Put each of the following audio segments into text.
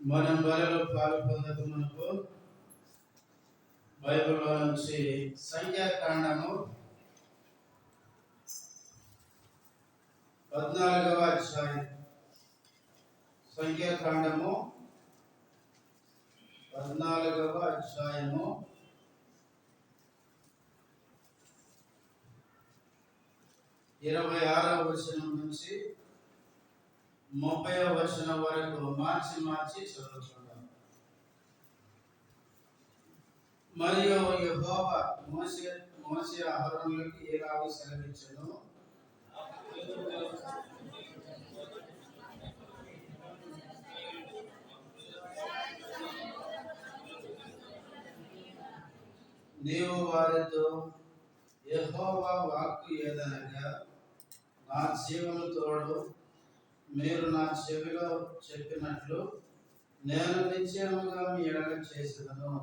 మనం బలలో పాలు పొందక మనకు బైబిల్లో నుంచి సంఖ్యాకాండము 14వ అధ్యాయం. సంఖ్యాకాండము 14వ అధ్యాయము 26వ వచనం నుంచి 30వ వచనం వరకు మార్చి చదువుకుందాం. మరియు యెహోవా మోషే అహరోనులకు ఇలాగ సెలవిచ్చెను, నీవు వారితో యెహోవా వాక్కు ఏదనగా, నా జీవము తోడు, మీరు నా చెవిలో చెప్పినట్లు నేను నిశ్చయముగా మీ ఎడల చేసేదను.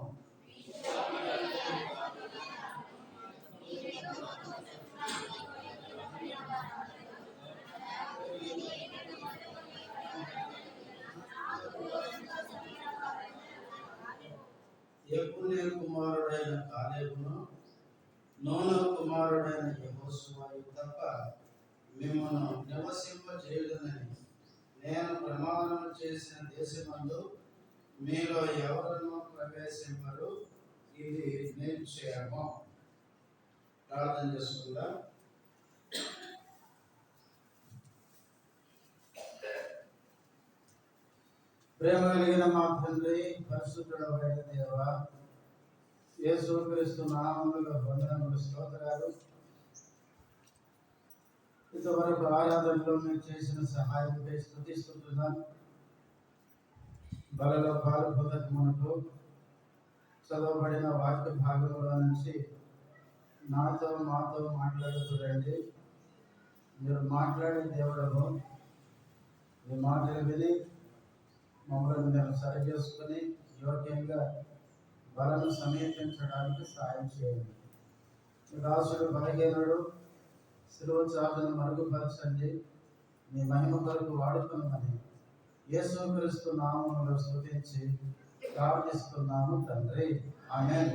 యెఫున్నె కుమారుడైన కాలేబును, నూను కుమారుడైన యెహోషువయు తప్ప మిమ్మల్ని నివసింపజేయుదునని నేను ప్రమాణం చేసిన దేశమందు మీలో ఎవరను ప్రవేశింపరు. ఇది నిశ్చయము. ప్రార్థన చేసుకుందాం. ప్రేమ కలిగిన మా తండ్రి, పరిశుద్ధుడైన దేవా, యేసుక్రీస్తు నామములో వందనములు, స్తోత్రాలు. ఇంతవరకు ఆరాధనలో మేము చేసిన సహాయంపై స్తుతిస్తున్నాం. బలలో పాలు పొందక మనకు చదవబడిన వాక్య భాగంలో నుంచి మాతో మాట్లాడుతురండి. మీరు మాట్లాడే దేవుడము, మీ మాటలు విని మమ్మల్ని మేము సరి చేసుకుని యోగ్యంగా బలను సమీపించడానికి సాయం చేయండి. దాసుడు బలహీనుడు, శిలువ చాటును మరుగుపరచండి, మీ మహిమ కొరకు వాడుకున్నామని యేసుక్రీస్తు నామములో స్తుతించి ప్రార్థిస్తున్నాము తండ్రి, ఆమేన్.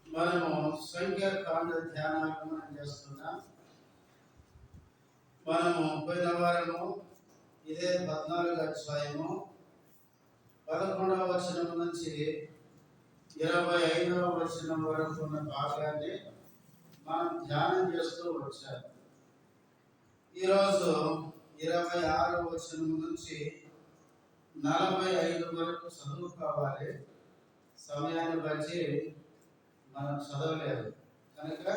మనము సంఖ్యాకాండ ధ్యానాలు చేస్తున్నాం. మనము పోయిన వారము ఇదే 14వ అధ్యాయము 11వ వచనం నుంచి 25వ వచనం వరకు ఉన్న భాగాన్ని మనం ధ్యానం చేస్తూ వచ్చాము. ఈరోజు 26వ వచనం నుంచి 45 వరకు చదువుకోవాలి. సమయాన్ని బట్టి మనం చదవలేదు కనుక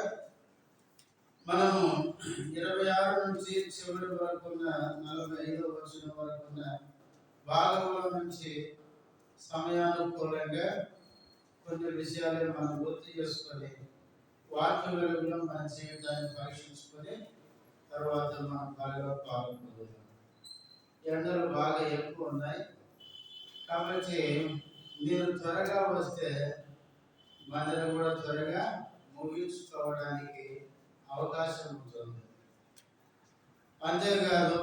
మనము 26 నుంచి చివరి వరకు ఉన్న 45వ వచనం వరకు ఉన్న భాగంలో నుంచి సమయానుకూలంగా కొన్ని విషయాలు మనం గుర్తు చేసుకొని వాక్య వెలుగులో మన జీవితాన్ని పరీక్షించుకొని తర్వాత మనం బాగా పాల్గొందాం. ఎండలు బాగా ఎక్కువ ఉన్నాయి కాబట్టి మీరు త్వరగా వస్తే మందిరం కూడా త్వరగా ముగించుకోవడానికి అవకాశం ఉంటుంది. అంతేకాదు,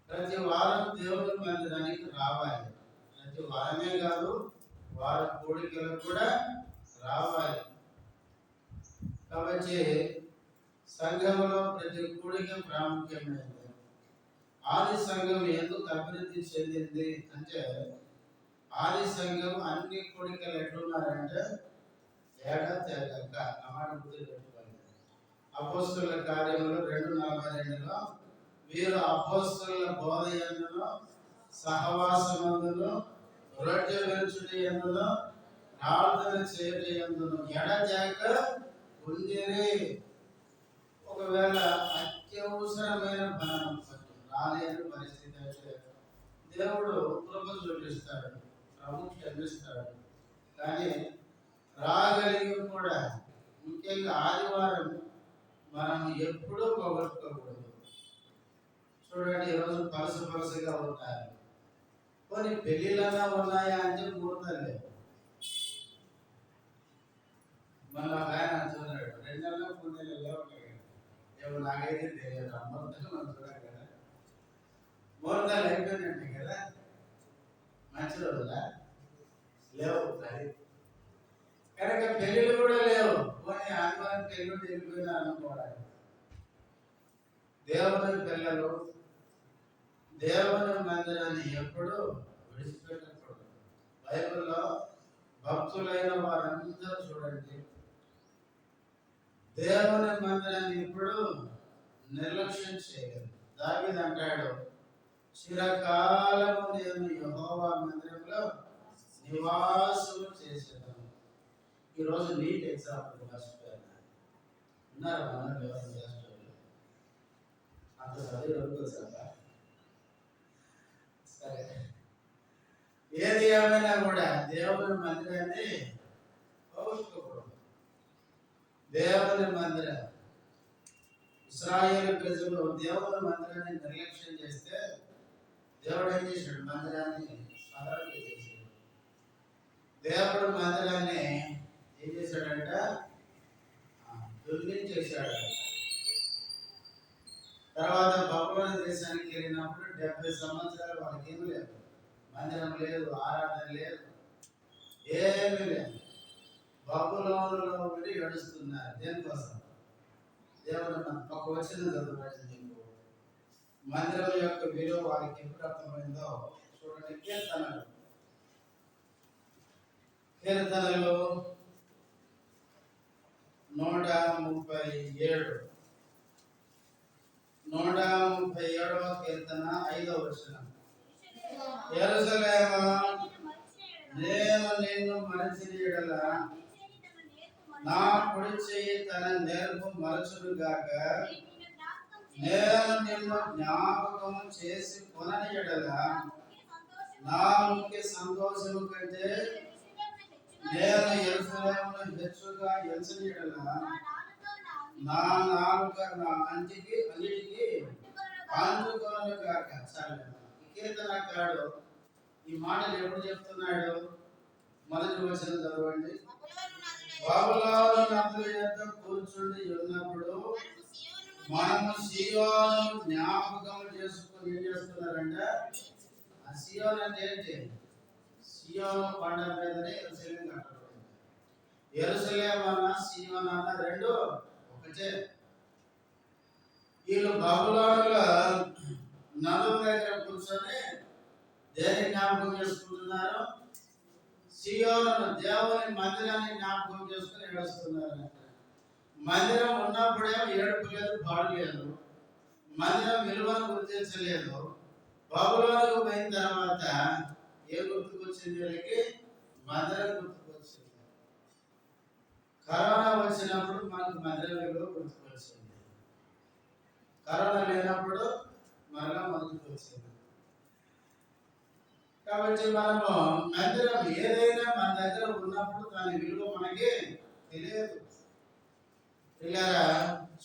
ప్రతి వారం దేవుని మందిరానికి రావాలి. ప్రతి వారమే కాదు, వార కోడికలకు కూడా రావాలి. కాబట్టి సంఘంలో ప్రతి కూడిక ప్రాముఖ్యమైనది. ఆది సంఘం ఎందుకు అభివృద్ధి చెందింది అంటే, ఆది సంఘం అన్ని కూడికలు ఎట్లున్నారంటే తేడా తేగక అన్నమాట గుర్తు పెట్టుకోండి. అపోస్తలుల కార్యములు 2:42లో వీరు అపోస్తలుల బోధ యందును, సహవాసమందును, రొట్టె విరుచుట యందును, ప్రార్థన చేయుట యందును ఎడతెగక ఉండిరి. ఒకవేళ అత్యవసరమైన పని రాలేని పరిస్థితి అయితే దేవుడు కృప చూపిస్తాడు, ప్రభు క్షమిస్తాడు. కానీ రాగలిగి కూడా ముఖ్యంగా ఆదివారం మనం ఎప్పుడూ పోగొట్టుకోకూడదు. చూడండి, ఈరోజు పలసగా ఉంటారు. కొన్ని పెళ్ళిళ్ళన్నా ఉన్నాయా అంటే ముహూర్తాలు లేవు. మళ్ళీ ఆయన చూడాడు 2 నెలలు 3 నెలలు లేవు. ఏమో నాకైతే తెలియదు. ముహూర్తాలు మనం చూడాలి కదా, ముహూర్తాలు అయిపోయినట్టే కదా, మంచి రోజులా లేవు. అది కనుక పెళ్ళిళ్ళు కూడా లేవు. పోనీ ఆదివారం పెళ్ళి వెళ్ళిపోయినా అనుకోవాలి. దేవుని పిల్లలు దేవుని మందిరాన్ని ఎప్పుడు విడిచిపెట్టకూడదు. బైబిల్లో భక్తులైన వారందరూ చూడండి, దేవుని మందిరాన్ని ఇప్పుడు నిర్లక్ష్యం చేయలేదు. దావీదు అంటాడు, చిరకాలము నేను యెహోవా మందిరంలో నివాసము చేసేదాను. ఈరోజు నీట్ ఎగ్జాంపుల్ మర్చిపోయాను. ఉన్నారు మన అంత చదివి అనుకోసారా? సరే, ఏది ఏమైనా కూడా దేవుని మందిరాన్ని పోగొట్టుకోకూడదు. దేవుని మందిరం, ఇశ్రాయేలు ప్రజలు దేవుని మందిరాన్ని నిర్లక్ష్యం చేస్తే దేవుడు ఏం చేశాడు? మందిరాన్ని స్మరణ చేశాడు. దేవుడు మందిరాన్ని ఏం చేశాడంట? దుర్నించేశాడు. తర్వాత బబులోను దేశానికి వెళ్ళినప్పుడు 70 సంవత్సరాలు వాళ్ళకి ఏమి లేదు, మందిరం లేదు, ఆరాధన లేదు, ఏమీ లేదు. బబులోనులో ఉండి ఏడుస్తున్నారు. దేనికోసం? దేవుడు ఒక వచ్చిన చదువు నీకు మందిరం యొక్క విలువ వారికి ఎప్పుడు అర్థమైందో చూడండి. కీర్తనలు 137 137వ కీర్తన 5వ వచనం. యెరూషలేమా, నేను నిన్ను మరచిన యెడల నా కుడి చెయ్యి తన నేర్పు మరచును గాక, నేను నిన్ను జ్ఞాపకం చేసి కొనని యెడల నా ముఖ్య సంతోషము కంటే నేను యెరూషలేమును హెచ్చుగా ఎంచని యెడల నా నాలుక నా అన్నిటికీ అంటుకొనను గాక. చాలు. ఈ కీర్తనకారుడు ఈ మాటలు ఎప్పుడు చెప్తున్నాడు? మొదటి వచనం చదవండి. బబులోను నదుల యొద్ద కూర్చుండి ఉన్నప్పుడు మనము సీయోను జ్ఞాపకం చేసుకుని ఏం చేస్తున్నారంటే, ఆ సీయోను అంటే ఏంటి? సీయోను కొండ మీదనే యెరూషలేము కట్టబడింది. యెరూషలేము అన్న సీయోను అన్న రెండు ఒకటే. వీళ్ళు బబులోనులో నదుల దగ్గర కూర్చొని దేని జ్ఞాపకం చేసుకుంటున్నారు? సీయోను దేవుని మందిరాన్ని జ్ఞాపకం చేసుకుని ఏడుస్తున్నారు. మందిరం ఉన్నప్పుడేమో ఏడుపు లేదు, పాడు లేదు. మందిరం విలువను గుర్తించలేదు. బబులోనుకు పోయిన తర్వాత ఏ గుర్తుకొచ్చింది? వీళ్ళకి మందిరం గుర్తుకొచ్చింది. కరోనా వచ్చినప్పుడు మనకు మందిరం విలువ గుర్తుకొచ్చింది. కరోనా లేనప్పుడు మరలా మొదటికి వచ్చింది. కాబట్టి మనము మందిరం ఏదైనా మన దగ్గర ఉన్నప్పుడు దాని విలువ మనకి తెలియదు. ఇలా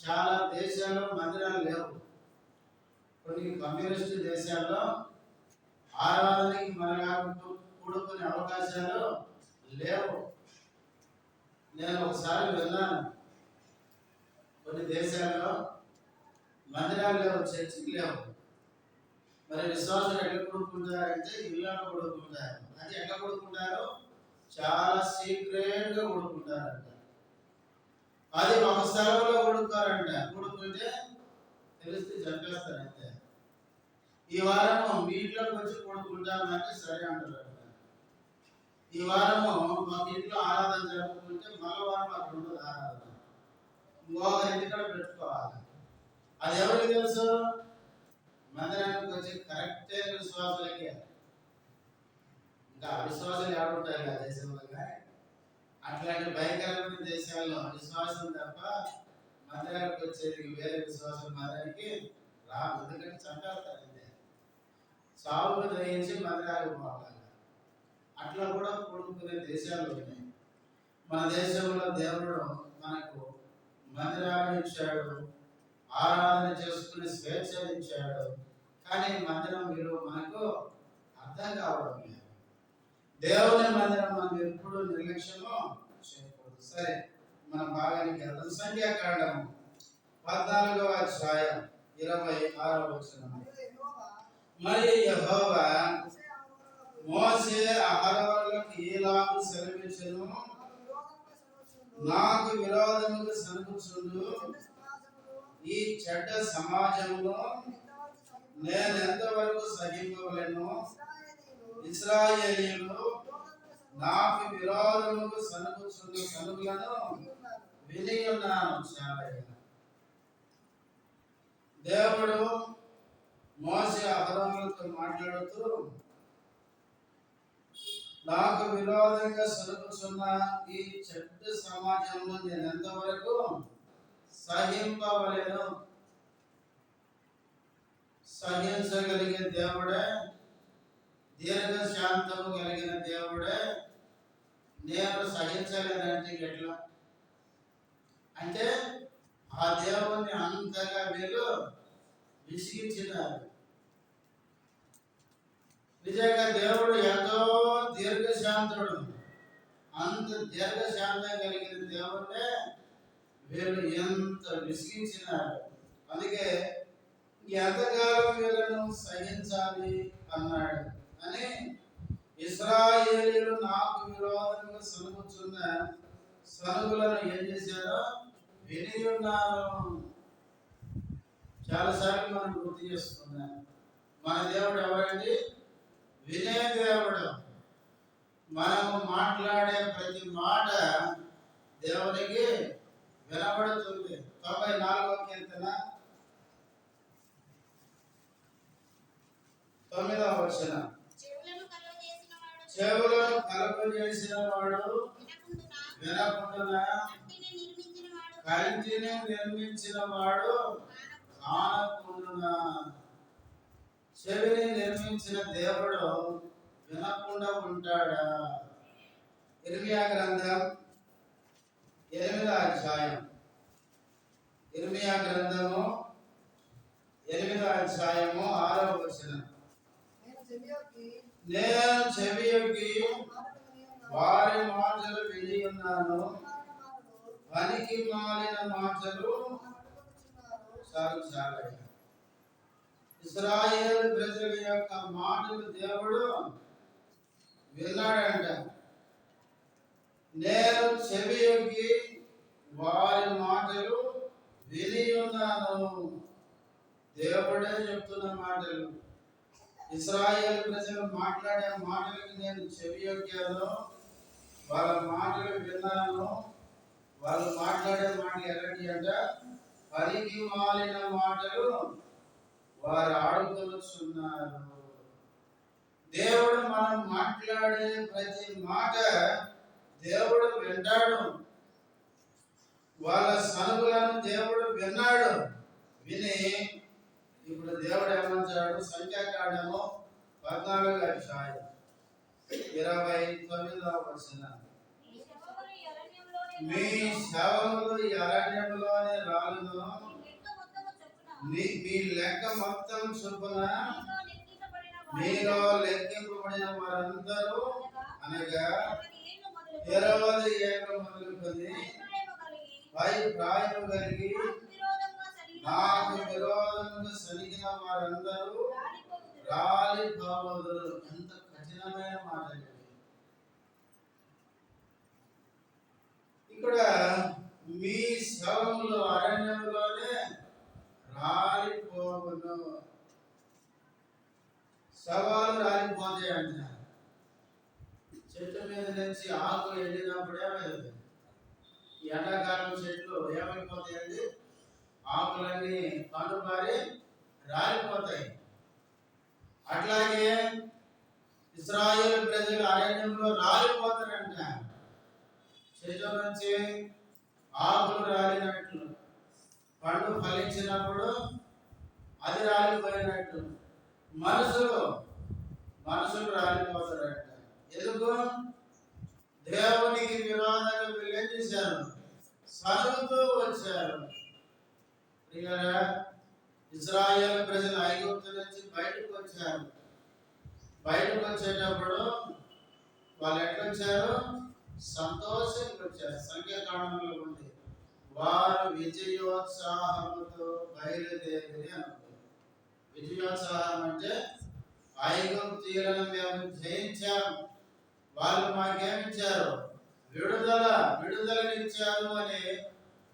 చాలా దేశాల్లో మందిరాలు లేవు. కొన్ని కమ్యూనిస్ట్ దేశాల్లో ఆరాధనకి మనలా కూడుకునే అవకాశాలు లేవు. నేను ఒకసారి వెళ్ళాను. కొన్ని దేశాల్లో మందిరాలు లేవు, చర్చిలు లేవు. మరి విశ్వాసులు ఎక్కడ కొడుకుంటారంటే ఇళ్ళలో కొడుకుంటారు. అది ఎక్కడ కొడుకుంటారు? చాలా సీక్రెట్ గా కొడుకుంటారంట. అది ఒక స్థలంలో కొడుకుతారంట. కొడుకుంటే తెలిస్తే చంపేస్తారంటే. ఈ వారము మీ ఇంట్లోకి వచ్చి కొడుకుంటామంటే సరే అంటారంట. ఈ వారము మాకు ఇంట్లో ఆరాధన జరుపుకుంటే మరో వారం అక్కడ ఉండదు ఆరాధన, ఇంకొకరింటి కూడా పెట్టుకోవాలి. అది ఎవరికి తెలుసు? మందిరానికి వచ్చి కరెక్టే విశ్వాసులకే. ఇంకా అవిశ్వాసాలు ఎవరుంటాయి ఆ దేశంలో. అట్లాంటి భయంకరమైన దేశాల్లో విశ్వాసం తప్ప మందిరానికి వచ్చేది వేరే విశ్వాసం మందిరానికి రాదు. ఎందుకంటే చంపేస్తారంటే సాగుకు గ్రహించి మందిరానికి పోవాలి. అట్లా కూడా కూడుకునే దేశాలు ఉన్నాయి. మన దేశంలో దేవుడు మనకు మందిరాన్ని ఇచ్చాడు, ఆరాధన చేసుకునే స్వేచ్ఛను ఇచ్చాడు. కానీ మందిరం విలువ మనకు అర్థం కావడం లేదు. దేవుని మందిరం మనం ఎప్పుడు నిర్లక్ష్యము చేయకూడదు. సరే, మన భాగానికి వెళ్తాం. సంఖ్యాకాండము 14వ అధ్యాయం 26వ వచనం. మరియు యెహోవా మోషే అహరోనులకు ఈలాగు సెలవిచ్చెను, నాకు విరోధముగా సనుగుచుండు ఈ చెడ్డ సమాజంలో నేను ఎంతవరకు సహింపవలెను? ఇశ్రాయేలీయులు నాకు విరోధముగా సనుగుచుండు సనుగులను విని ఉన్నాను. దేవుడు మోషే అహరోనులతో మాట్లాడుతూ, నాకు విరోధంగా సనుగుచున్న ఈ చెడ్డ సమాజంలో నేను ఎంతవరకు సహింపవలెను? సహించగలిగే దేవుడే, దీర్ఘశాంతము కలిగిన దేవుడే. నేను సహించలేనంటే ఎట్లా అంటే ఆ దేవుణ్ణి అంతగా వీళ్ళు విసిగించినారు. నిజంగా దేవుడు ఎంతో దీర్ఘశాంతుడు. అంత దీర్ఘశాంతం కలిగిన దేవుడే వీళ్ళు ఎంత విసిగించినారు. అందుకే ఎంతకాలం వీళ్ళను సహించాలి అన్నాడు అని ఇశ్రాయేలీయులు నాకు విరోధంగా సనుగుచున్న సనుగులను ఏం చేశారో విని ఉన్నారు. చాలాసార్లు మనం గుర్తు చేసుకున్నాం, మన దేవుడు ఎవరండి? వినే దేవుడు. మనము మాట్లాడే ప్రతి మాట దేవునికి వినబడుతుంది. 94వ కీర్తన 9వ వచనం. చెవులను కలుగజేసిన వాడు వినకుండునా, కంటిని నిర్మించిన వాడు కానకుండునా. చెవిని నిర్మించిన దేవుడు వినకుండా ఉంటాడా? ఇర్మియా గ్రంథం 8వ అధ్యాయం. ఇర్మియా గ్రంథము 8వ అధ్యాయము 6వ వచనం. నేను చెవియొగ్గి వారి మాటలు విని ఉన్నాను, పనికి మాలిన మాటలు చాలు. ఇశ్రాయేలు ప్రజల యొక్క మాటలు దేవుడు విన్నాడంట. నేను చెవియొగ్గి వారి మాటలు విని ఉన్నాను. దేవుడే చెప్తున్న మాటలు. ఇశ్రాయేలు ప్రజలు మాట్లాడే మాటలకి నేను చెవియొగ్గాను, వాళ్ళ మాటలు విన్నాను. వాళ్ళు మాట్లాడే మాటలు ఎలాంటి అంట? పనికి మాలిన మాటలు వారు ఆడుకొనుచున్నారు. దేవుడు మనం మాట్లాడే ప్రతి మాట దేవుడు వింటాడు. వాళ్ళ సనుగులను దేవుడు విన్నాడు. విని ఇప్పుడు దేవుడు ఏమంటాడు? సంఖ్యాకాండము 14వ అధ్యాయం 29వ వచనం. మీ శవములు ఈ అరణ్యములోనే రాలును, మీ లెక్క మొత్తం చొప్పున మీలో లెక్కింపబడిన వారందరూ అనగా 20 ఏళ్ల మొదలుకొని పై ప్రాయము కలిగి నాకు విరోధంగా సనిగిన వారందరూ రాలిపోవదురు. ఎంత కఠినమైన మాట ఇక్కడ. మీ శవములు అరణ్యములోనే రాలిపోవును. శవాలు రాలిపోతాయి అంట. చెట్టు మీద నుంచి ఆకులు ఎండినప్పుడు ఏమైంది? ఎండాకాలం చెట్లు ఏమైపోతాయండి? ఆకులన్నీ పండుబారి రాలిపోతాయి. అట్లాగే ఇశ్రాయేలు ప్రజలు అరణ్యంలో రాలిపోతారంట. చెట్టు నుంచి ఆకులు రాలినట్లు, పండు ఫలించినప్పుడు అది రాలిపోయినట్టు మనుషులు రాలిపోతారంట. ఎందుకు? దేవునికి విరోధంగా వీళ్ళు ఏం చేశారు? సనుగుతూ వచ్చారు. ఇశ్రాయేలు ప్రజలు ఐగుప్తు నుంచి బయటకు వచ్చారు. బయటకు వచ్చేటప్పుడు వాళ్ళు ఎట్లా వచ్చారు? సంతోషంగా వచ్చారు. సంఖ్యాకాండంలో ఉంది, వారు విజయోత్సాహముతో బయలుదేరి అనుకుంది. విజయోత్సాహం అంటే ఐగుప్తీయులను మేము జయించాం, వాళ్ళు మాకేమిచ్చారు, విడుదలనిచ్చారు అని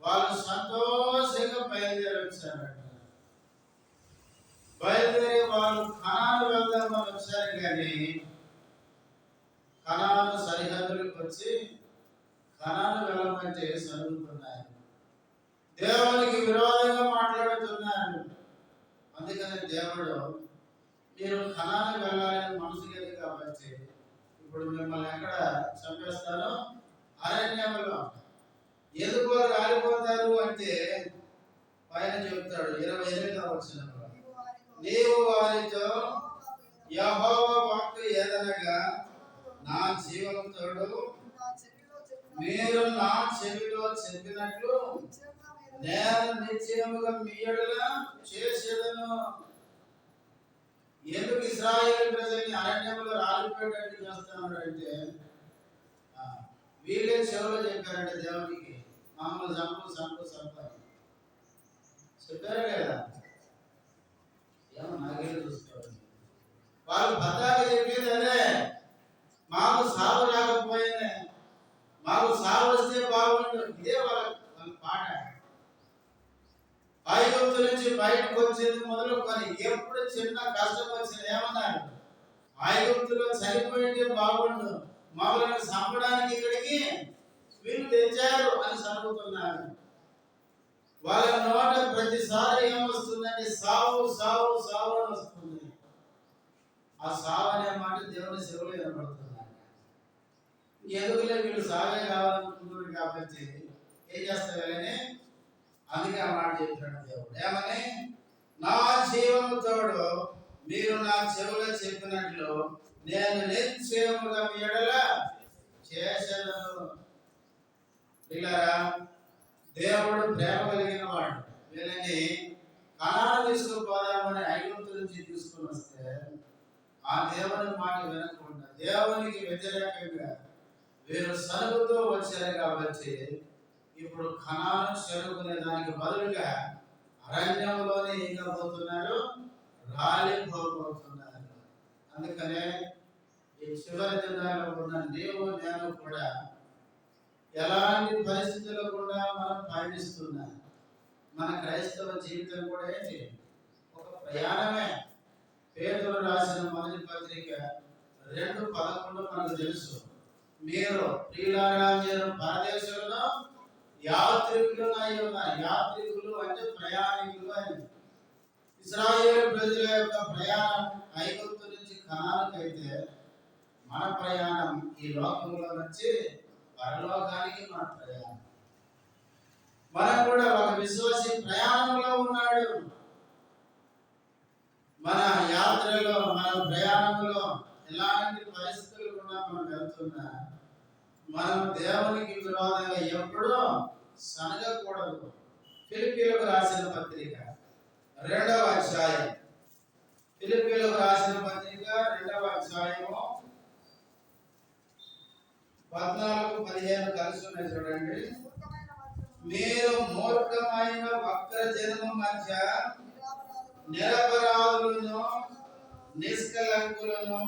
వాళ్ళు సంతోషంగా బయలుదేరి వచ్చారట. బయలుదేరి వాళ్ళు కనాను వెళ్దామని వచ్చారు, కానీ కనాను సరిహద్దులకు వచ్చి కనాను వెళ్ళమంటే సరుగుతున్నాయి, దేవునికి విరోధంగా మాట్లాడుతున్నారు. అందుకని దేవుడు మీరు కనాను వెళ్ళాలని మనసు లేదు కాబట్టి ఇప్పుడు మిమ్మల్ని ఎక్కడ చంపేస్తారో, అరణ్యంలో. ఎందుకో రాలిపోతారు అంటే పైన చెప్తాడు 28వ వచనంలో, నీవు వారితో యెహోవా వాక్కు ఏదనగా, నా జీవముతోడు మీరు నా చెవిలో చెప్పినట్లు నేను నిశ్చయముగా మీ ఎడల చేసేదను. ఎందుకు ఇశ్రాయేలు ప్రజల్ని అరణ్యంలో రాలిపోయేటట్టు చేస్తున్నాడంటే, వీళ్ళే చెవులో చెప్పారంటే దేవునికి, మమ్మల్ని చంపాలి చెప్పారా లేదా? ఏమో నాకే చూసుకోవాలి. వాళ్ళు భద్రాగా చెప్పేది అదే, మాకు సాగు రాకపోయింది, మాకు సాగు వస్తే బాగుండు, ఇదే వాళ్ళ పాట. ఐగుప్తు నుంచి బయటకు వచ్చేది మొదలుకొని ఎప్పుడు చిన్న కష్టం వచ్చింది ఏమన్నారు, ఐగుప్తులో చనిపోయింటే బాగుండు, మమ్మల్ని చంపడానికి ఇక్కడికి వీళ్ళు తెచ్చారు అని చదువుతున్నారు. వాళ్ళ నోట ప్రతిసారి ఏమొస్తుందంటే సావు సావు సావు అని వస్తుంది. ఆ సావు అనే మాట దేవుని చెవులో వినపడుతున్నారు. ఎందుకులే వీళ్ళు సాగే కావాలనుకుంటున్నారు కాబట్టి ఏం చేస్తారని అందుకే ఆ మాట చెప్పినాడు దేవుడు. ఏమని, నా జీవము తోడు మీరు నా చెవులో చెప్పినట్లు నేను నిశ్చయముగా మీ ఎడల చేసేదను. పిల్లరా, దేవుడు ప్రేమ కలిగిన వాడు. వీళ్ళని కనాను తీసుకుపోదామని ఐగుప్తు నుంచి తీసుకుని వస్తే ఆ దేవుని మాట వినకుండా దేవునికి వ్యతిరేకంగా వీరు సరుకుతో వచ్చారు కాబట్టి ఇప్పుడు కనాను చేరుకునే దానికి బదులుగా అరణ్యంలోనే ఏం కాబోతున్నారు, రాలిపోబోతున్నారు. అందుకనే ఈ చివరి దినాల్లో ఉన్న నీవు నేను కూడా ఎలాంటి పరిస్థితుల్లో కూడా మనం పయనిస్తున్నాం. మన క్రైస్తవ జీవితం కూడా ఏంటి, ఒక ప్రయాణమే. పేతురు రాసిన మొదటి పత్రిక 2:11 మనకు తెలుసు, మీరు ప్రియులారా మీరు పరదేశంలో యాత్రికులు అయి ఉన్నారు. యాత్రికులు అంటే ప్రయాణికులు అని. ఇశ్రాయేలు ప్రజల యొక్క ప్రయాణం ఐగుప్తు నుంచి కనానుకైతే మన ప్రయాణం ఈ లోకంలో నుంచి పరలోకానికి మన ప్రయాణం. మనం కూడా ఒక విశ్వాసి ప్రయాణంలో ఉన్నాడు. మన యాత్రలో మన ప్రయాణంలో ఎలాంటి పరిస్థితులు కూడా మనం వెళ్తున్నా మనం దేవునికి విరోధంగా ఎప్పుడూ సనగకూడదు. ఫిలిప్పీలకు రాసిన పత్రిక 2వ అధ్యాయం, ఫిలిప్పీలకు రాసిన పత్రిక 2వ అధ్యాయము 14-15 కలిసి ఉన్నాయి చూడండి. మీరు మూర్ఖమైన వక్ర జన్మ మధ్య నిరపరాధులను నిష్కలంకులను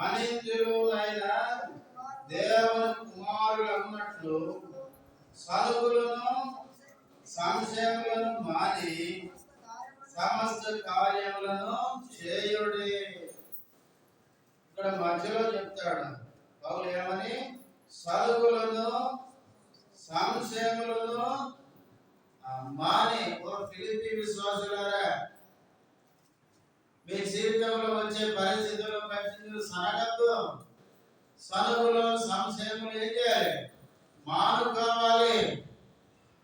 అనింద్యులైన దేవుని కుమారులు అన్నట్లు సలుగులను సంశయములను మాని సమస్త కార్యములను చేయుడి. ఇక్కడ మధ్యలో చెప్తాడు పౌలు ఏమని, సలుగులను సంశయములను మాని. ఓ ఫిలిప్పీ విశ్వాసులారా, మీ జీవితంలో వచ్చే పరిస్థితులు పరిస్థితులు సనగద్దు. సనుగులు సంశయములు ఏం చేయాలి, మానుకోవాలి.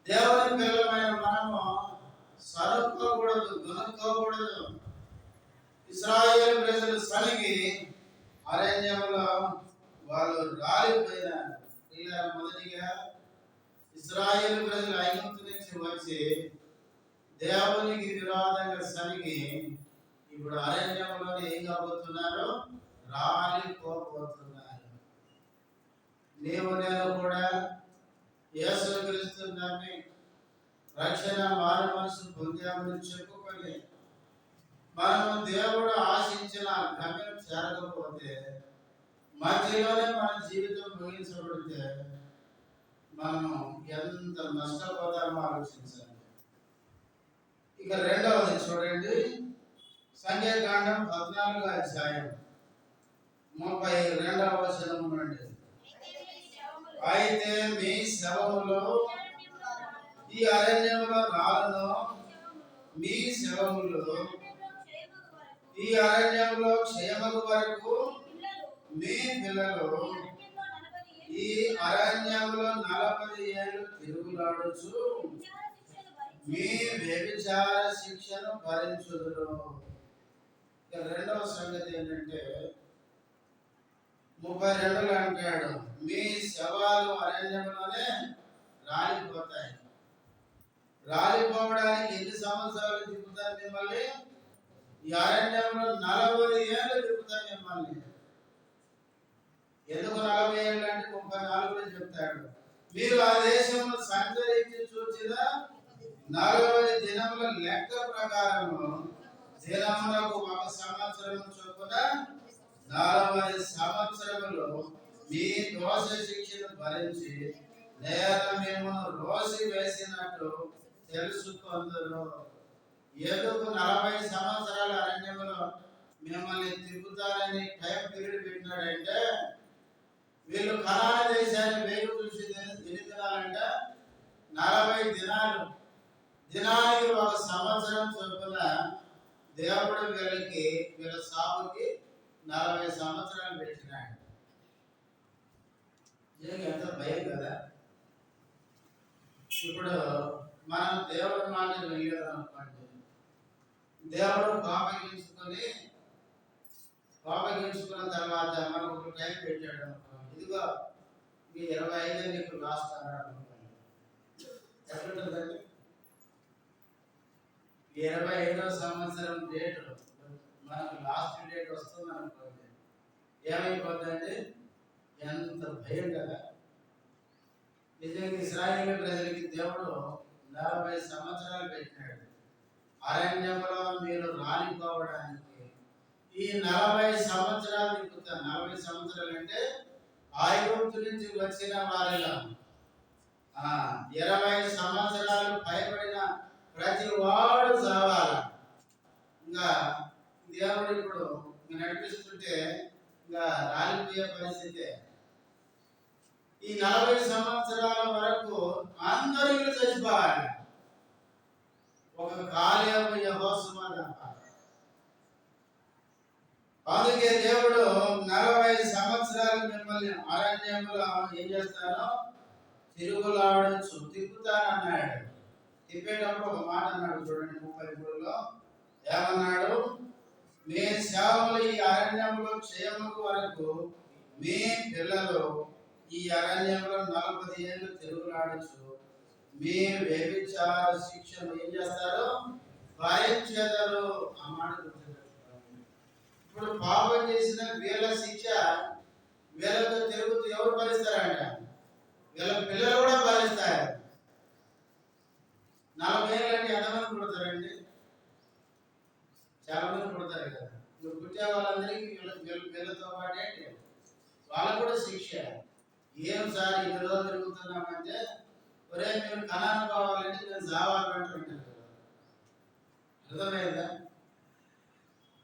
దేవుని పిల్లమైన మనము సరుక్కోకూడదు, గొనుక్కోకూడదు. ఇశ్రాయేలు ప్రజలు సనిగి అరణ్యంలో వాళ్ళు రాలిపోయినారు. ఇలా మొదటిగా ఇశ్రాయేలు ప్రజలు ఐగుప్తు నుంచి వచ్చి దేవునికి విరోధంగా సనిగి ఇప్పుడు అరణ్యంలో ఏం కాబోతున్నారు, రాలిపోబోతున్నారు. నీవు నేను కూడా యేసుక్రీస్తుని నమ్మి రక్షణ మారు మనసు పొందామని చెప్పుకొని మనం దేవుడు ఆశించిన గమ్యం చేరకపోతే, మధ్యలోనే మన జీవితం ముగించబడితే మనం ఎంత నష్టపోతామో ఆలోచించాలి. ఇక రెండవది చూడండి, సంఖ్యాకాండం 14వ అధ్యాయం 32వ వచనం నుండి. అయితే మీ శవములో ఈ అరణ్యములో రాలను, మీ శవములు ఈ అరణ్యంలో క్షేమము వరకు మీ పిల్లలు ఈ అరణ్యంలో 40 ఏళ్ళు తిరుగులాడుచు మీ వ్యభిచార శిక్షను భరించుదురు. రెండవ సంగతి ఏంటంటే 32లో అంటాడు, మీ శవాలు అరణ్యంలోనే రాలిపోతాయి. రాలిపోవడానికి ఎన్ని సంవత్సరాలు తిప్పుతారు మిమ్మల్ని? ఈ అరణ్యంలో 40 ఏళ్ళు తిప్పుతారు మిమ్మల్ని. ఎందుకు 40 ఏళ్ళు అంటే 34లో చెప్తాడు, మీరు ఆ దేశంలో సంచరించి చూచిన 40 దినముల లెక్క ప్రకారము దినములకు 1 సంవత్సరం చొప్పున 40 సంవత్సరములు మీ దోష శిక్షను భరించి నేను మిమ్మల్ని రోసి వేసినట్టు తెలుసుకొందురు. ఎందుకు 40 సంవత్సరాల అరణ్యంలో మిమ్మల్ని తిప్పుతారని టైం పీరియడ్ పెట్టినాడంటే, వీళ్ళు కనాను దేశాన్ని వేగు చూసి ఎన్ని దినాలంట? 40 దినాలు. దినానికి 1 సంవత్సరం చొప్పున దేవుడు వీళ్ళ సాగుకి 40 సంవత్సరాలు పెట్టినాడు. ఎంత భయం కదా. ఇప్పుడు మనం దేవుడి మాట వెళ్ళాలనుకోండి, దేవుడు కోపగించుకున్న తర్వాత మనకు ఒక టైం పెట్టాడు అనుకోండి, ఇదిగో మీ 25 నీకు రాస్తాడు అనుకోండి, ఎట్లుంటుందండి? 25వ సంవత్సరం డేట్ మనకు లాస్ట్ డేట్ వస్తుంది అనుకోండి, ఏమైపోతుందండి? ఎంత భయం కదా. నిజంగా ఇశ్రాయేలు ప్రజలకి దేవుడు 40 సంవత్సరాలు పెట్టినాడు అరణ్యంలో మీరు రాలిపోవడానికి. ఈ 40 సంవత్సరాలు తిప్పుతారు. 40 సంవత్సరాలు అంటే ఐగుప్తు నుంచి వచ్చిన వారిలో 20 సంవత్సరాలు పైబడిన ప్రతి వాడు చావాలి. ఇంకా దేవుడు ఇప్పుడు నడిపిస్తుంటే ఇంకా రాలిపోయే పరిస్థితే. ఈ 40 సంవత్సరాల వరకు అందరూ చచ్చిపోవాలి, ఒక కాలేబు యెహోషువ తప్ప. అందుకే దేవుడు 40 సంవత్సరాలు మిమ్మల్ని అరణ్యంలో ఏం చేస్తారో తిరుగులాడచ్చు, తిప్పుతానన్నాడు. తిప్పేటప్పుడు ఒక మాట అన్నాడు చూడండి, 33లో ఏమన్నాడు? మీ సేవలు ఈ అరణ్యంలో క్షేమము వరకు మీ పిల్లలు ఈ అరణ్యంలో 40 ఏళ్ళు తిరుగులాడచ్చు, మీ వ్యభిచార శిక్షను ఏం చేస్తారు? భరించెదరు. ఆ మాట గుర్తుపెట్టుకోండి. ఇప్పుడు పాపం చేసిన వీళ్ళ శిక్ష వీళ్ళతో తిరుగుతూ ఎవరు భరిస్తారంట? వీళ్ళ పిల్లలు కూడా భరిస్తారు. 40 ఏళ్ళు అంటే ఎంతమంది పుడతారండి? చాలా మంది పుడతారు కదా. ఇప్పుడు పుట్టే వాళ్ళందరికీ వీళ్ళతో పాటే వాళ్ళకు కూడా శిక్ష. ఏం సార్ ఇన్ని రోజులు తిరుగుతున్నామంటే, ఒరే మీరు కనాను కావాలంటే నేను జావాలు పెట్టుకుంటాను కదా. అర్థమైందా?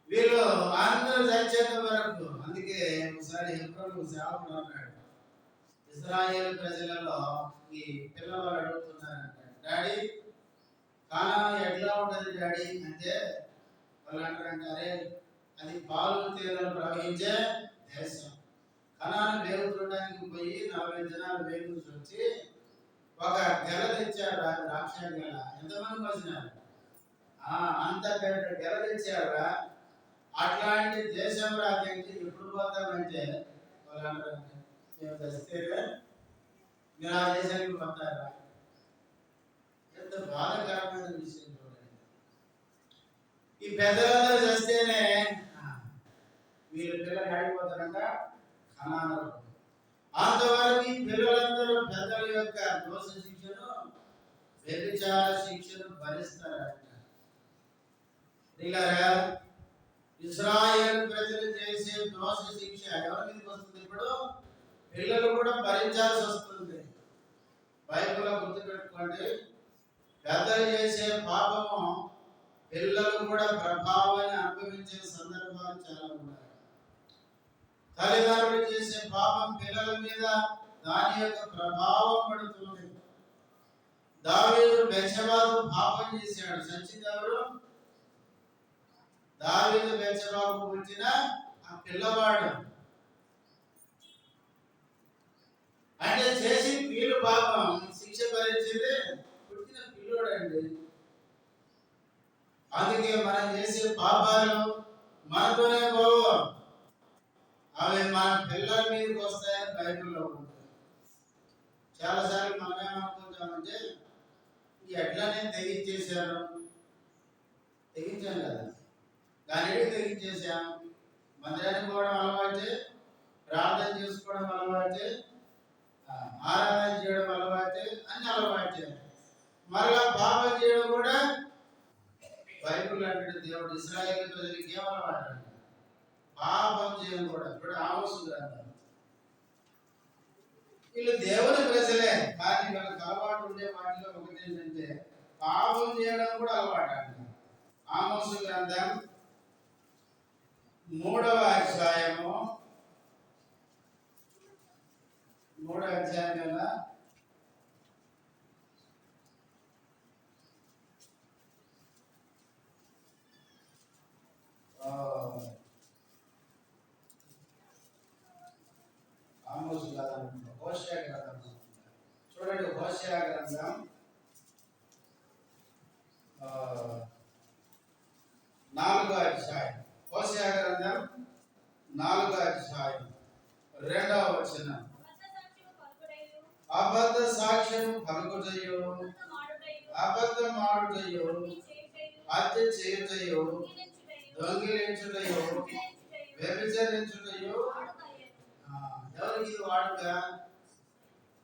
వీళ్ళు అందరూ చచ్చేంత వరకు. అందుకే ఒకసారి హెబ్రోను సేవకుడు అన్నాడు, ఇశ్రాయేలు ప్రజలలో ఈ పిల్లవాళ్ళు అడుగుతున్నారంట, డాడీ కానాను ఎట్లా ఉంటుంది డాడీ అంటే, వాళ్ళు అంటారంటారే అది పాలు తేనెలు ప్రవహించే దేశం. కనాను వేగు చూడడానికి పోయి 40 దినాలు వేగు వచ్చి ఒక గెల తెచ్చాడు, ద్రాక్ష గెల. ఎంతమంది వచ్చినారు? అంత పెద్ద గెల తెచ్చాడు. అట్లాంటి దేశం రాజ్యానికి ఎప్పుడు పోతామంటే వాళ్ళు అంటారంటే, మేము తెస్తే మీరు ఆ దేశానికి పోతారా? ఎంత బాధాకరమైన విషయం చూడండి. ఈ పెద్దలందరూ చేస్తేనే వీళ్ళ పిల్లలు ఆడిపోతారంట కనాను. అంతవరకు ఈ పిల్లలందరూ పెద్దల యొక్క దోష శిక్షను వ్యభిచార శిక్షను భరిస్తారంట. ప్రియులారా, ఇశ్రాయేలు ప్రజలు చేసే దోష శిక్ష ఎవరి మీదకి వస్తుంది? ఇప్పుడు పిల్లలు కూడా భరించాల్సి వస్తుంది. బైబిల్లో గుర్తుపెట్టుకోండి, పెద్దలు చేసే పాపము పిల్లలు కూడా ప్రభావాన్ని అనుభవించే సందర్భాలు చాలా ఉన్నాయి. తల్లిదండ్రులు చేసే పాపం పిల్లల మీద దాని యొక్క ప్రభావం పడుతుంది. దావీదు బెత్షెబాకు పాపం చేశాడు. చచ్చిందెవరు? దావీదు బెత్షెబాకు పుట్టిన ఆ పిల్లవాడు. అంటే చేసి వీళ్ళు పాపం శిక్ష భరించేది పుట్టిన పిల్లోడు అండి. అందుకే మనం చేసే పాపాలు మనతోనే పోవు, అవి మన పిల్లల మీదకి వస్తాయని బైబిల్లో ఉంటుంది. చాలాసార్లు మనం ఏమనుకుంటామంటే ఎట్లనే తెగించేశారు, తెగించాం కదా, దాని తెగించేశాం. మందిరానికి పోవడం అలవాటే, ప్రార్థన చేసుకోవడం అలవాటే, ఆరాధన చేయడం అలవాటే, అన్ని అలవాటే. మరలా పాపం చేయడం కూడా బైబిల్ అంటే దేవుడు ఇశ్రాయేలు ప్రజలకి ఏమలవాడు? పాపం చేయడం కూడా. ఇప్పుడు ఆమోసు గ్రంథం, వీళ్ళు దేవుని ప్రజలే, కానీ వీళ్ళకి అలవాటు ఉండే వాటిలో ఒకటి ఏంటంటే పాపం చేయడం కూడా అలవాటు అంట. ఆమోసు గ్రంథం 3వ అధ్యాయము 3వ అధ్యాయం ఆమోసు గ్రంథం, హోషేయ గ్రంథం చూడండి. హోషేయ గ్రంథం 4వ అధ్యాయం, హోషేయ గ్రంథం 4వ అధ్యాయం 2వ వచనం. అబద్ధ సాక్ష్యం పలుకుటయు, అబద్ధమాడుటయు, హత్య చేయుటయు, దొంగిలించుటయు, వ్యభిచరించుటయు ఎవరికి ఇది వాడుక?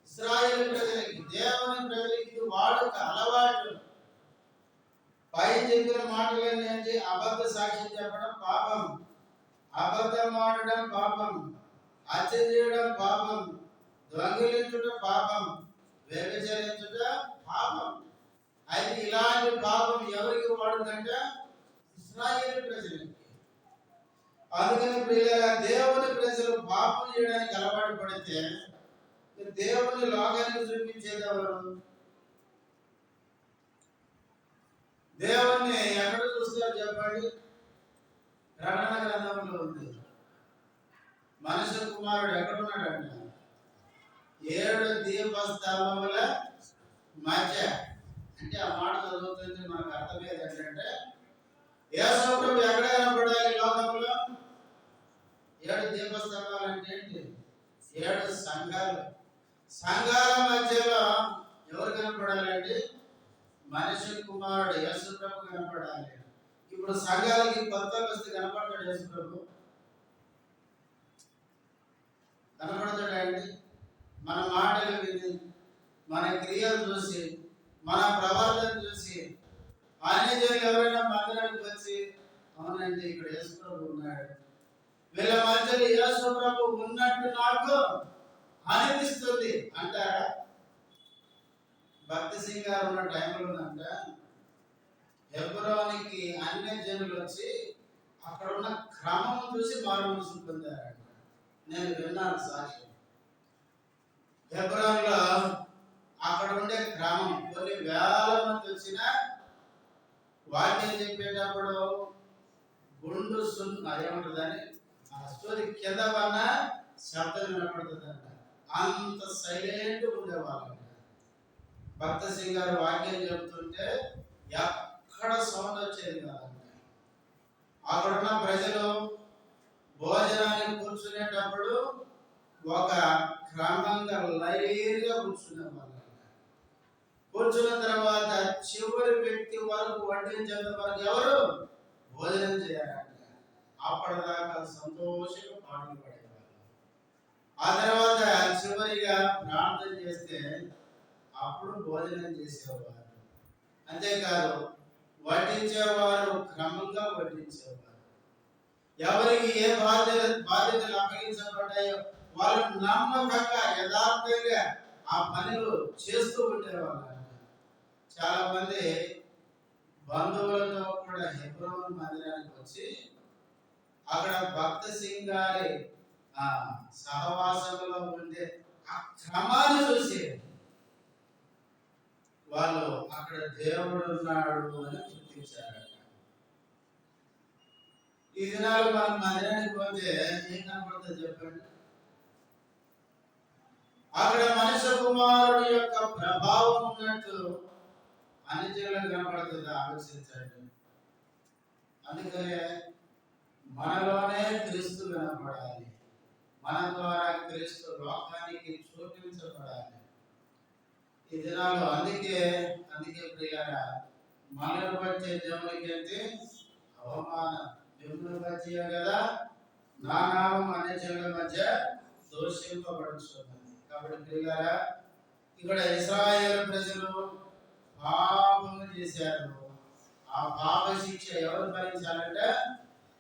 ఇశ్రాయేలు ప్రజలకి, దేవుని ప్రజలకి ఇది వాడుక, అలవాటు. పై చెప్పిన మాటలన్నీ ఏంటి? అబద్ధ సాక్ష్యం చెప్పడం పాపం, అబద్ధం ఆడడం పాపం, హత్య చేయడం పాపం, దొంగిలించుట పాపం, వ్యభిచరించుట పాపం. అయితే ఇలాంటి పాపం ఎవరికి వాడుకంటే ఇశ్రాయేలు ప్రజలకి. అందుకని ప్రియులారా, దేవుని ప్రజలు పాపం చేయడానికి అలవాటు పడితే దేవుని లోకానికి చూపించేది ఎవరు? దేవుణ్ణి ఎక్కడ చూస్తారు చెప్పండి? ప్రకటన గ్రంథంలో ఉంది. మనుష్య కుమారుడు ఎక్కడున్నాడంట? 7 దీపస్తంభముల మధ్య. అంటే ఆ మాట చదువుతుంటే మనకు అర్థమయ్యేది ఏంటంటే యేసు ప్రభు ఎక్కడ కనపడాలి లోకంలో? 7 దీపస్తంభాలు అంటే ఏంటి? 7 సంఘాలు. సంఘాల మధ్యలో ఎవరు కనపడాలంటే మనిషి కుమారుడు యేసు ప్రభు కనపడాలి. ఇప్పుడు సంఘాలకి కొత్త వస్తే కనపడతాడు యేసు ప్రభు? కనపడతాడండి? మన మాటలు విని, మన క్రియలు చూసి, మన ప్రవర్తన చూసి అన్యజనులు ఎవరైనా మందిరానికి వచ్చి అవునండి ఇక్కడ యేసు ప్రభు ఉన్నాడు, వీళ్ళ మధ్యలో యేసు ప్రభు ఉన్నట్టు నాకు అనిపిస్తుంది అంటారా? భక్తి సింగ్ గారు ఉన్న టైంలోనంట హెబ్రోనికి అన్యజనులు వచ్చి అక్కడ ఉన్న క్రమం చూసి మారు మనసు పొందారంట. నేను విన్నాను సాక్ష్యం. హెబ్రోన్లో అక్కడ ఉండే క్రమం, కొన్ని వేల మంది వచ్చిన వాక్యం చెప్పేటప్పుడు గుండు అదేముంటుందని ఆ స్టోరీ కింద పన్న శబ్దం వినపడుతుందంట. అంత సైలెంట్ ఉండేవాళ్ళంట. భక్త సింగ్ గారు వాక్యం చెబుతుంటే ఎక్కడ సౌండ్ వచ్చేది కాదంట. అక్కడున్న ప్రజలు భోజనానికి కూర్చునేటప్పుడు ఒక క్రమంగా లైన్గా కూర్చునేవాళ్ళంట. కూర్చున్న తర్వాత చివరి వ్యక్తి వరకు వడ్డించేంత వరకు ఎవరు భోజనం చేయాలంట. అప్పటిదాకా సంతోషంగా పాటలు పడేవాళ్ళు. ఆ తర్వాత చివరిగా ప్రార్థన చేస్తే అప్పుడు భోజనం చేసేవారు. అంతేకాదు వడ్డించేవారు క్రమంగా వడ్డించేవారు. ఎవరికి ఏ బాధ్యతలు అప్పగించబడ్డాయో వాళ్ళు నమ్మకంగా యథార్థంగా ఆ పనులు చేస్తూ ఉండేవాళ్ళు. చాలా మంది బంధువులతో కూడా హెబ్రోను మందిరానికి వచ్చి అక్కడ భక్త సింగ్ గారి సహవాసంలో ఉండే ఆ క్రమాన్ని చూసి వాళ్ళు అక్కడ దేవుడు ఉన్నాడు అని గుర్తించారట. ఈ దినాలు మనం మందిరానికి పోతే ఏం కనపడుతుంది చెప్పండి? అక్కడ మనుష్య కుమారుడు యొక్క ప్రభావం ఉన్నట్టు అన్ని జనులకు కనపడుతుంది. ఆలోచించండి. అందుకనే మనలోనే క్రీస్తు కనపడాలి, మన ద్వారా క్రీస్తు లోకానికి చూపించబడాలి ఈ దినాలు. అందుకే ప్రియులారా, మనల్ని బట్టే దేవునికి అంటే అవమానం. దేవుని బట్టి కదా నా నామం అన్ని జనుల మధ్య దూషింపబడుతున్నది. కాబట్టి ప్రియులారా, ఇక్కడ ఇశ్రాయేలు ప్రజలు పాపము చేశారు. ఆ పాప శిక్ష ఎవరు భరించాలంటే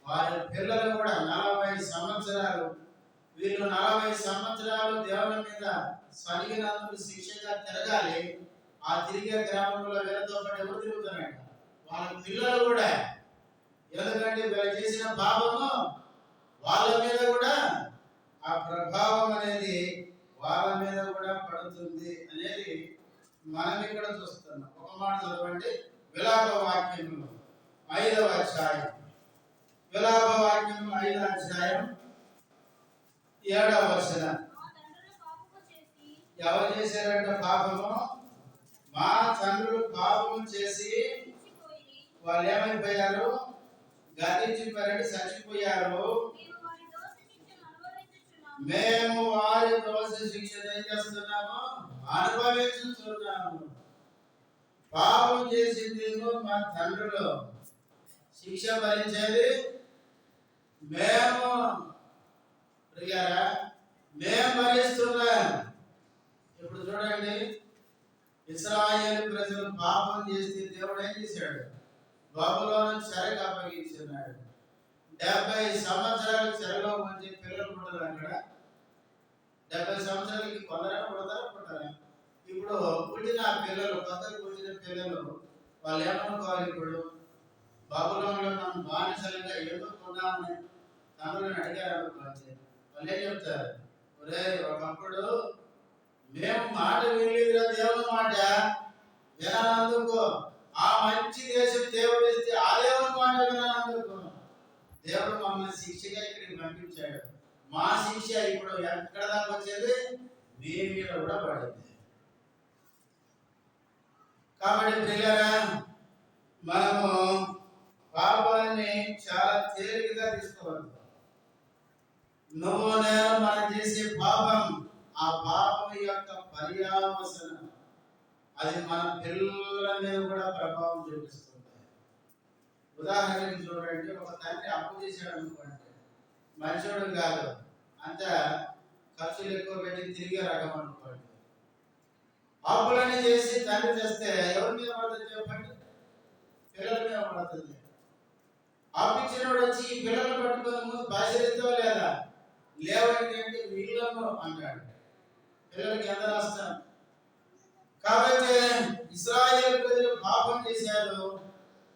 వారి పిల్లలు కూడా 40 సంవత్సరాలు, వీళ్ళు 40 సంవత్సరాలు దేవుని మీద సరిగినందుకు శిక్షగా తిరగాలి. ఆ తిరిగే గ్రామంలో వీళ్ళతో పాటు ఎవరు తిరుగుతున్నాడు? వాళ్ళ పిల్లలు కూడా. ఎందుకంటే వీళ్ళు చేసిన పాపము వాళ్ళ మీద కూడా ఆ ప్రభావం అనేది వాళ్ళ మీద కూడా పడుతుంది అనేది మనం ఇక్కడ చూస్తున్నాం. ఒక మాట చదవండి, విలాప వాక్యంలో 5వ అధ్యాయం. విలాప వాక్యం 5వ అధ్యాయం 7వ వచనం. ఎవరు చేశారంట పాపము? మా తండ్రులు పాపము చేసి వాళ్ళు ఏమైపోయారు? గతించిపోయారు, చచ్చిపోయారు. మేము వారి దోష శిక్షణ ఏం చేస్తున్నాము? అనుభవించుతున్నాము. పాపం చేసింది మా తండ్రులు, శిక్ష భరించేది మేము. మేము భరిస్తున్నాం. ఇప్పుడు చూడండి, ఇశ్రాయేలు ప్రజలు పాపం చేసి దేవుడు ఏం చేశాడు? బబులోను చెరకు అప్పగించున్నాడు. 70 సంవత్సరాలు చెరలో ఉంచి పిల్లలు పుట్టారు. అక్కడ 70 సంవత్సరాలకి కొందరైనా పుడతారా? ఇప్పుడు పుట్టిన పిల్లలు, కొత్తగా పుట్టిన పిల్లలు వాళ్ళు ఏమనుకోవాలి? ఇప్పుడు బబులోనులో మనం బానిసలుగా ఎదుర్కొన్నామని తండ్రులను అడిగారు అనుకోండి, వాళ్ళు ఏం చెప్తారు? ఒరే, ఒకప్పుడు మేము మాట వినలేదురా, దేవుని మాట వినందుకు ఆ మంచి దేశం దేవుడు ఇస్తే ఆ దేవుని మాట వినందుకు దేవుడు మమ్మల్ని శిక్షగా ఇక్కడికి పంపించాడు. మా శిక్ష ఇప్పుడు ఎక్కడ దాకా వచ్చేది? మీ మీద కూడా పడింది. కాబట్టి ప్రియులారా, మనము పాపాన్ని చాలా తేలికగా తీసుకోవద్దు. నువ్వు నేను మనం చేసే పాపం, ఆ పాపం యొక్క పర్యావసనం అది మన పిల్లల మీద కూడా ప్రభావం చూపిస్తుంది. ఉదాహరణకి చూడండి, ఒక తండ్రి అప్పు చేశాడు అనుకోండి, మంచోడు కాదు, అంత ఖర్చులు ఎక్కువ పెట్టి తిరిగే రకం అనుకోండి. అప్పులన్నీ చేసి తండ్రి చేస్తే ఎవరి మీద పడుతుంది చెప్పండి? పిల్లల మీద పడుతుంది. అప్పిచ్చినోడు వచ్చి ఈ పిల్లలు పట్టుకొని ముందు బాధ్యతతో లేదా లేవండి అంటే వీళ్ళను అంటాడు. పిల్లలకి ఎంత నష్టం. కాబట్టి ఇశ్రాయేలు ప్రజలు పాపం చేశారు.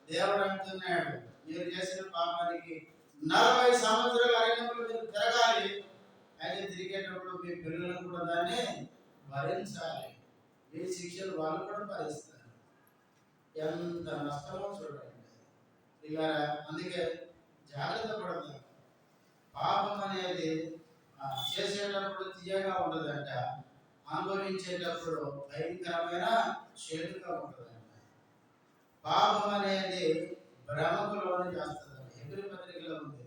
దేవుడు అంటున్నాడు, మీరు చేసిన పాపానికి 40 సంవత్సరాల అరణ్యంలో మీరు తిరగాలి. అయితే తిరిగేటప్పుడు మీ పిల్లలను కూడా దాన్ని భరించాలి. మీ శిక్షలు వాళ్ళు కూడా భరిస్తారు. ఎంత నష్టమో చూడండి. ఇక అందుకే జాగ్రత్త పడతారు. పాపం అనేది చేసేటప్పుడు తీయగా ఉండదంట, అనుభవించేటప్పుడు భయంకరమైన చేటుగా ఉంటుందంట. పాపం అనేది భ్రమకు లోను చేస్తుందండి. హెబ్రీ పత్రికలో ఉంది,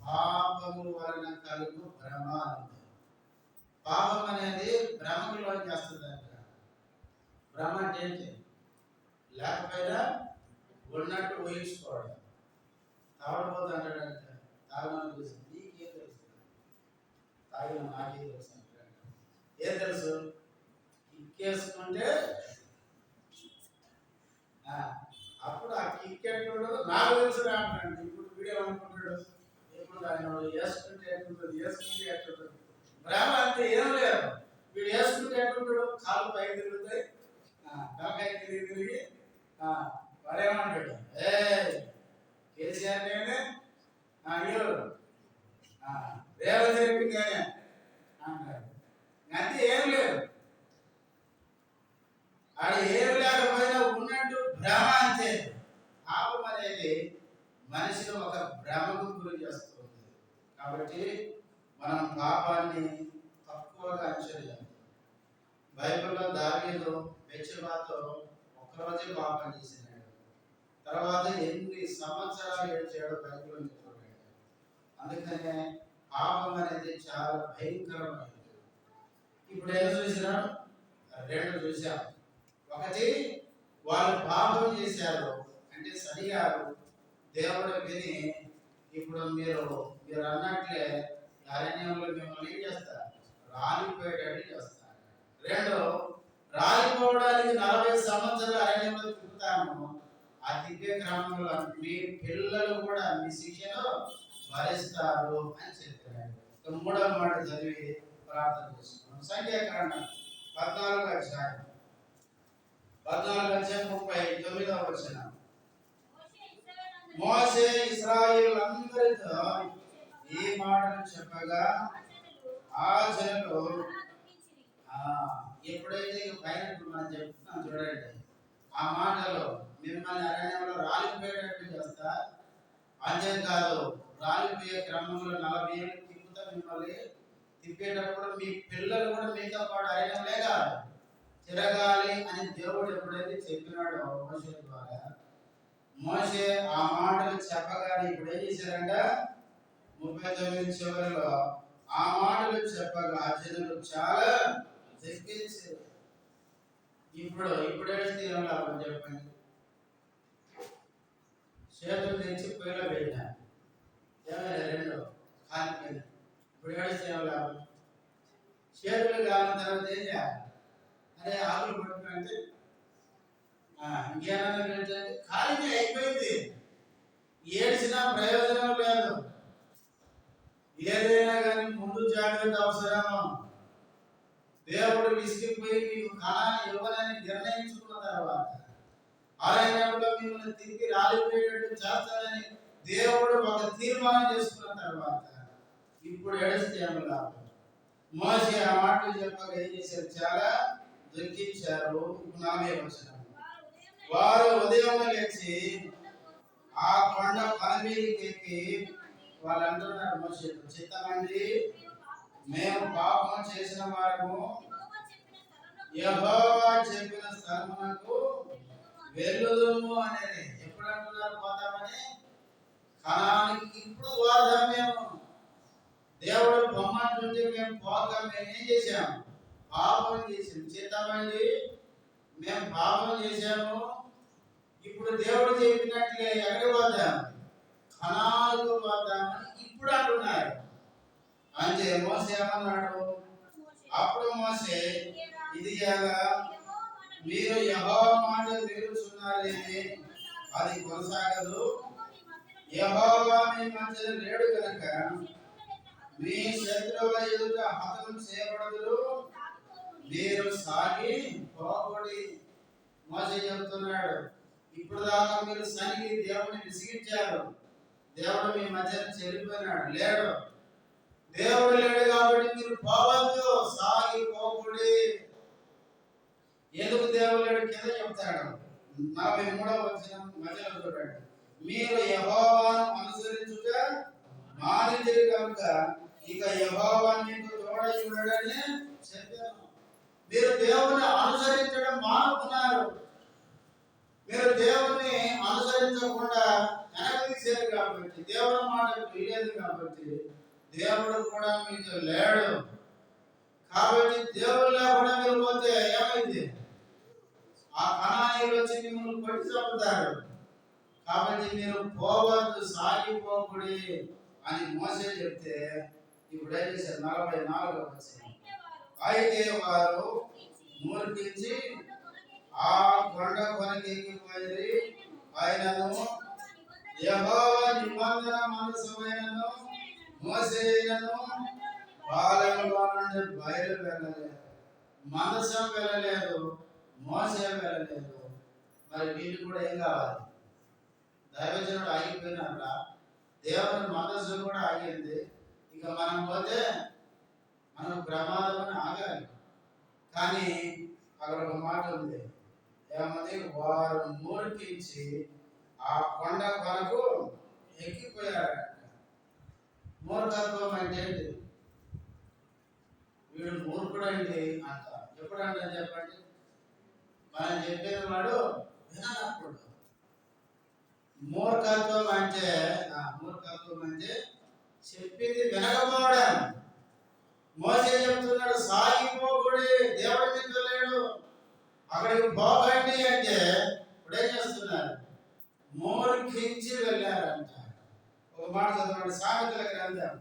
పాపము వలన కలుగు భ్రమ ఉంది. పాపం అనేది భ్రమకు లోను చేస్తుందంట. భ్రమ అంటే ఏంటి? లేకపోయినా ఉన్నట్టు ఊహించుకోవడం. తాగకపోతే అంటాడంట, తాగమని చూసి నీకేం తెలుసు? తాగిన నాకే తెలుసు అంటాడు. ఏం తెలుసు? ఇక్కేసుకుంటే కిక్కెట్లు నాకు తెలుసు అంటాడు. ఇప్పుడు వీడియో అనుకుంటాడు ఇప్పుడు ఆయన వేసుకుంటే ఎట్లుంటుంది, వేసుకుంటే ఎట్లుంటుంది. ప్రేమ అంటే ఏం లేదు. వీడు వేసుకుంటే ఎట్లుంటాడు, కాళ్ళు పైకి తిరుగుతాయి, తలకాయ తిరిగి వాడేమంటాడు, కేసీఆర్ నేనే, ఎవరు రేవంత్ రెడ్డి నేనే అంటాడు. అంతే, ఏం లేదు. ఆడ ఏం లేకపోయినా ఉన్నట్టు భ్రమ అంతే. పాపం అనేది మనిషిని ఒక భ్రమకు గురి చేస్తుంది. కాబట్టి మనం పాపాన్ని తక్కువగా అంచనా. బైబిల్లో దావీదు బెత్షెబాతో ఒక్కరోజే పాపం చేసినాడు. తర్వాత ఎన్ని సంవత్సరాలు ఏడ్చాడో బైబిల్లో చూడండి. అందుకనే పాపం అనేది చాలా భయంకరమైనది. ఇప్పుడు ఏం చూసినాం? రెండు చూసాం. ఒకటి, వాళ్ళు పాపం చేశారు అంటే సరిగారు, దేవుడు విని ఇప్పుడు మీరు అన్నట్లే అరణ్యంలో మిమ్మల్ని ఏం చేస్తారు, రాలిపోయేటట్టు చేస్తారు. రెండు, రాలిపోవడానికి 40 సంవత్సరాలు అరణ్యంలో తిప్పుతాను, ఆ తిప్పే క్రమంలో మీ పిల్లలు కూడా మీ శిక్షను భరిస్తారు అని చెప్పారు. మూడవ మాట చదివి ప్రార్థన చేసుకున్నాం. సంఖ్యాకాండం 14వ అధ్యాయం 39వ వచనం. మోషే ఇశ్రాయేలులందరితో ఈ మాటలు చెప్పగా ఆ జనులు ఎప్పుడైతే పైన మనం చెప్తున్నాం చూడండి, ఆ మాటలు మిమ్మల్ని అరణ్యంలో రాలిపోయేటట్టు చేస్తా, అంతేకాదు రాలిపోయే క్రమంలో 40 ఏళ్ళు తిప్పుతా మిమ్మల్ని, తిప్పేటప్పుడు మీ పిల్లలు కూడా మీతో పాటు అరణ్యంలో కాదు తిరగాలి అని దేవుడు ఎప్పుడైతే చెప్పినాడో మోషే ద్వారా, మోషే ఆ మాటలు చెప్పగానే ఇప్పుడు ఏం చేశారంట, 39 చివరిలో ఆ మాటలు చెప్పగా జనులు చాలా దుఃఖించారు. ఇప్పుడు ఏడిస్తే ఏం లాభం చెప్పండి? చేతులు తెచ్చి పొయ్యిలో పెట్టినా ఏమైనా రెండు కాలిపోయిన, ఇప్పుడు ఏడిస్తే ఏం లాభం? చేతులు కాలిన తర్వాత ఏం చేయాలి? అరే ఆకులు పట్టుకుంటే ఇంకేమైనా పెడితే ఖాళీ అయిపోయింది, ఏడ్చినా ప్రయోజనం లేదు. ఏదైనా కానీ ముందు జాగ్రత్త అవసరము. దేవుడు విసిగిపోయి మీకు కణాన్ని ఇవ్వాలని నిర్ణయించుకున్న తర్వాత అరణ్యంలో మిమ్మల్ని తిరిగి రాలిపోయేటట్టు చేస్తానని దేవుడు ఒక తీర్మానం చేసుకున్న తర్వాత ఇప్పుడు ఏడిస్తే ఏమి లాభం? మోషే ఆ మాటలు చెప్పగా ఏం చేశారు? చాలా దుఃఖించారు. 40వ వచనం. వారు ఉదయం లేచి ఆ కొండ పన మీదకి ఎక్కి వాళ్ళు అంటున్నారు మోషేతో, చిత్తమండి మేము పాపం చేసిన వారము, యెహోవా చెప్పిన స్థలమునకు వెళ్ళుదుము అనేది. ఎప్పుడు అంటున్నారు పోతామని? కనానికి ఇప్పుడు పోదాం మేము. దేవుడు పొమ్మంటుంటే మేము పోగా మేము ఏం చేశాము? పాపం చేసాము. చిత్తమండి మేము పాపం చేశాము, ఇప్పుడు దేవుడు చెప్పినట్లే ఎక్కడికి పోదాం? కనాలకు పోదామని ఇప్పుడు అంటున్నారు. అంటే మోసే ఏమన్నాడు? అప్పుడు మోసే, ఇది మీరు యెహోవా మాట వినుచున్నారేమి, అది కొనసాగదు. యెహోవా మీ మధ్యలో లేడు గనక మీ శత్రువుల ఎదుట హతం చేయబడదురు, మీరు సాగి పోకూడి. మోసే చెప్తున్నాడు, ఇప్పుడు దాకా మీరు సనికి దేవుని విసిగించారు, దేవుడు మీ మధ్యన చెల్లిపోయినాడు, లేడు. దేవుడు లేడు కాబట్టి మీరు పోవద్దు, సాగి పోకూడి. ఎందుకు దేవుడు లేడు కింద చెప్తాడు. 43వ వచనం మధ్యలో చూడండి. మీరు యెహోవాను అనుసరించుట మానితిరి కనుక ఇక యెహోవా మీకు తోడై ఉండడని చెప్పాను. మీరు దేవుని అనుసరించడం మానుకున్నారు. మీరు దేవుని అనుసరించకుండా వెనక్కి తీశారు కాబట్టి, దేవుని మాట వినలేదు కాబట్టి దేవుడు కూడా మీకు లేడు. కాబట్టి దేవుడు లేకుండా మీరు పోతే ఏమైంది? ఆ కనానీయులు వచ్చి మిమ్మల్ని కొట్టి చంపుతారు. కాబట్టి మీరు పోవద్దు, సాగిపోకుడి అని మోసే చెప్తే ఇప్పుడు ఏం చేశారు? 44వ వచనం. అయితే వారు మూర్ఖించి ఆ కొండ కొనకి ఎక్కిపోయి ఆయనను యెహోవా నిబంధన మందసమైనను మోసేయనను పాలెంలో నుండి బయలు వెళ్ళలేదు, మందసం వెళ్ళలేదు, మోసే వెళ్ళలేదు. మరి వీళ్ళు కూడా ఏం కావాలి? దైవజనుడు ఆగిపోయినాక దేవుని మందసం కూడా ఆగింది. ఇక మనం పోతే మనం ప్రమాదం అని ఆగాలి. కానీ అక్కడ ఒక మాట ఉంది, ఏమని? వారు మూర్ఖించి ఆ కొండ కొరకు ఎక్కిపోయారంట. మూర్ఖత్వం అంటే ఏంటి? వీడు మూర్ఖుడండి అంట. ఎప్పుడంట చెప్పండి? మనం చెప్పేది వాడు వినప్పుడు. మూర్ఖత్వం అంటే చెప్పింది వినకపోవడం. మోసే చెప్తున్నాడు, సాగిపోకూడి దేవుడి మీద లేడు, అక్కడికి పోకండి అంటే ఇప్పుడు ఏం చేస్తున్నారు? మూర్ఖించి వెళ్ళారంట. ఒక మాట చదవండి, సామెతల గ్రంథం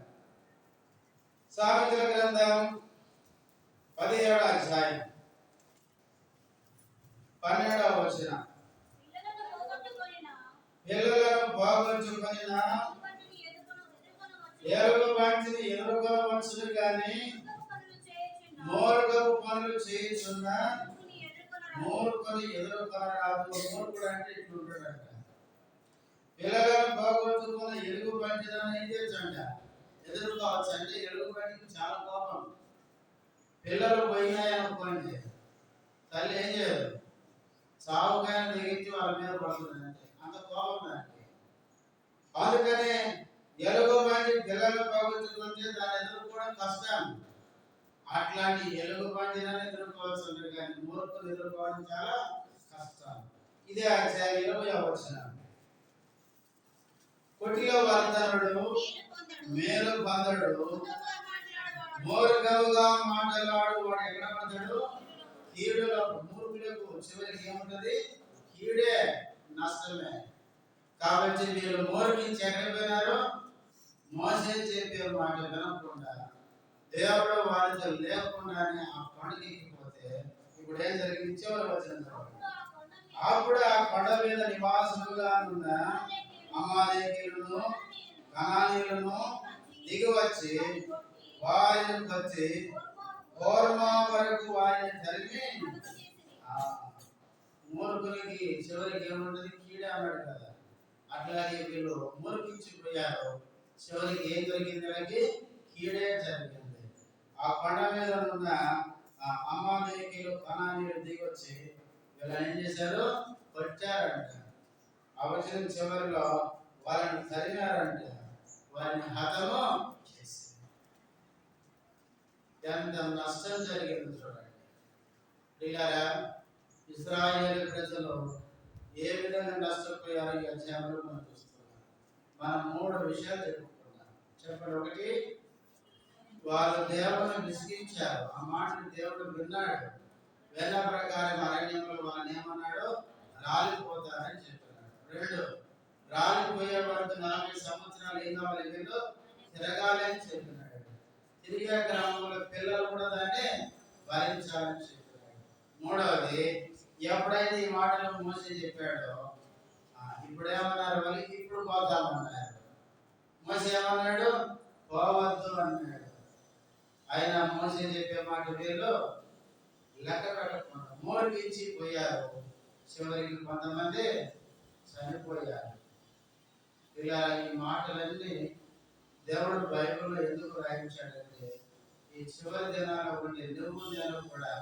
17వ అధ్యాయం 12వ వచనం. పిల్లలను పోగొట్టుకొనిన ఎరుగబంటిని ఎదుర్కొనవచ్చును గాని మూర్ఖపు పనులు చేయుచున్న మూర్ఖుని ఎదుర్కొనరాదు. మూర్ఖుడు అంటే ఇట్లుంటాడంట. పిల్లలను పోగొట్టుకున్న ఎలుగుబంటిని ఏం చేయొచ్చంట? ఎదుర్కోవచ్చు. అంటే ఎలుగుబంటికి చాలా కోపం. పిల్లలు పోయినాయనుకోండి, తల్లి ఏం చేయదు, సావుకాయన దిగించి వాళ్ళ మీద పడుతుందంటే అంత కోపం దానికి. అందుకనే ఎలుగుబంటి పిల్లలు పోగొట్టుకుంటే దాన్ని ఎదుర్కోవడం కష్టం. అట్లాంటి ఎలుగుబంటిని ఎదుర్కోవాల్సి ఉంటుంది, కానీ మూర్ఖులు ఎదుర్కోవడం చాలా కష్టం. ఇదే అధ్యాయం 20వ వచనం. కొట్టిలో వర్తనుడు మేలు పొందడు, మూర్ఖముగా మాట్లాడు వాడు ఎక్కడ పడతాడు? కీడులో. మూర్ఖులకు చివరికి ఏముంటది? కీడే, నష్టమే. కాబట్టి వీళ్ళు మూర్ఖించి ఎక్కడికి పోయినారు? మోసే చెప్పే మాట వినకుండా దేవుడు వారితో లేకుండానే ఆ కొండకి ఎక్కిపోతే ఇప్పుడు ఏం జరిగింది? చివరి వచ్చిన అప్పుడు ఆ కొండ మీద నివాసముగా ఉన్న అమాలేకీయులను కనానీయులను దిగి వచ్చి వారిని వచ్చి హోర్మా వరకు వారిని తరిమి. మూర్ఖులకి చివరికి ఏముంటుంది? కీడే అన్నాడు కదా. అట్లాగే వీళ్ళు మూర్ఖించిపోయారు, చివరికి ఏం జరిగింది? వాళ్ళకి కీడే జరిగింది. ఆ కొండ మీద ఉన్న అమాలేకీయులు కనానీయులు దిగి వచ్చి వీళ్ళని ఏం చేశారు? కొట్టారంట. ఆ వచ్చిన చివరిలో వాళ్ళని తరిమారంట, వారిని హతము చేశారు. ఎంత నష్టం జరిగింది చూడండి. ప్రియులారా, ఇశ్రాయేలు ప్రజలు ఏ విధంగా నష్టపోయారో ఈ అధ్యాయంలో మనం చూస్తున్నాం. మనం 3 విషయాలు చెప్పుకున్నాం. చెప్పండి. ఒకటి, వాళ్ళు దేవుని విసిగించారు. ఆ మాటను దేవుడు విన్నాడు. వేద ప్రకారం అరణ్యంలో వాళ్ళని ఏమన్నాడు? రాలిపోతారని చెప్పినాడు. 2, రాలిపోయే వరకు 40 సంవత్సరాలు ఏం కావాలి? వీళ్ళు తిరగాలి అని చెప్పినాడు. తిరిగే గ్రామంలో పిల్లలు కూడా దాన్ని భరించాలని చెప్పినాడు. 3వది, ఎప్పుడైతే ఈ మాటలు మోసే చెప్పాడో ఇప్పుడు ఏమన్నారు? వాళ్ళకి ఇప్పుడు పోతామన్నారు. మోసే ఏమన్నాడు? పోవద్దు అన్నాడు. ఆయన మోసే చెప్పే మాట వీళ్ళు లెక్క పెట్టకుండా మూర్ఖించి పోయారు. చివరికి కొంతమంది చనిపోయారు. ఇలా ఈ మాటలన్నీ దేవుడు బైబిల్లో ఎందుకు రాయించాడంటే ఈ చివరి దినాల్లో ఉండే నువ్వు నేను కూడా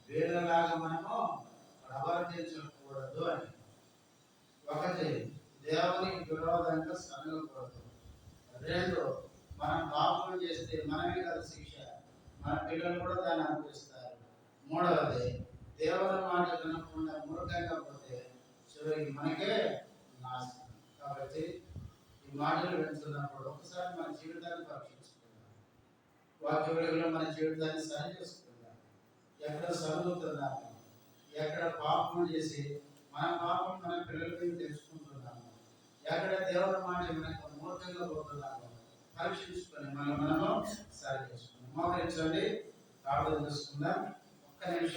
వీళ్ళలాగా మనము ప్రవర్తించకూడదు అని. ఒకటి, దేవునికి విరోధంగా సనగకూడదు. 2, మనం పాపం చేస్తే మనమే కదా శిక్ష, మన పిల్లలు కూడా దాన్ని అనుభవిస్తారు. 3వది, దేవుని మాట వినకుండా మూర్ఖంగా పోతే చివరికి మనకే నాశనం. కాబట్టి ఈ మాటలు వింటున్నప్పుడు ఒకసారి మన జీవితాన్ని పరీక్షించుకుందాం. వాక్య వెలుగులో మన జీవితాన్ని సరి చేసుకుందాం. ఎక్కడ చదువుతున్నాము, ఎక్కడ పాపం చేసి మన పాపం మన పిల్లల మీద తెలుసుకుంటున్నాము, ఎక్కడ దేవుని మాట మనకు మూర్ఖంగా పోతున్నాము పరీక్షించుకొని మనము సరి చేసుకుందాం. మోకరించండి, ప్రార్థన చేసుకుందాం. ఒక్క నిమిషం.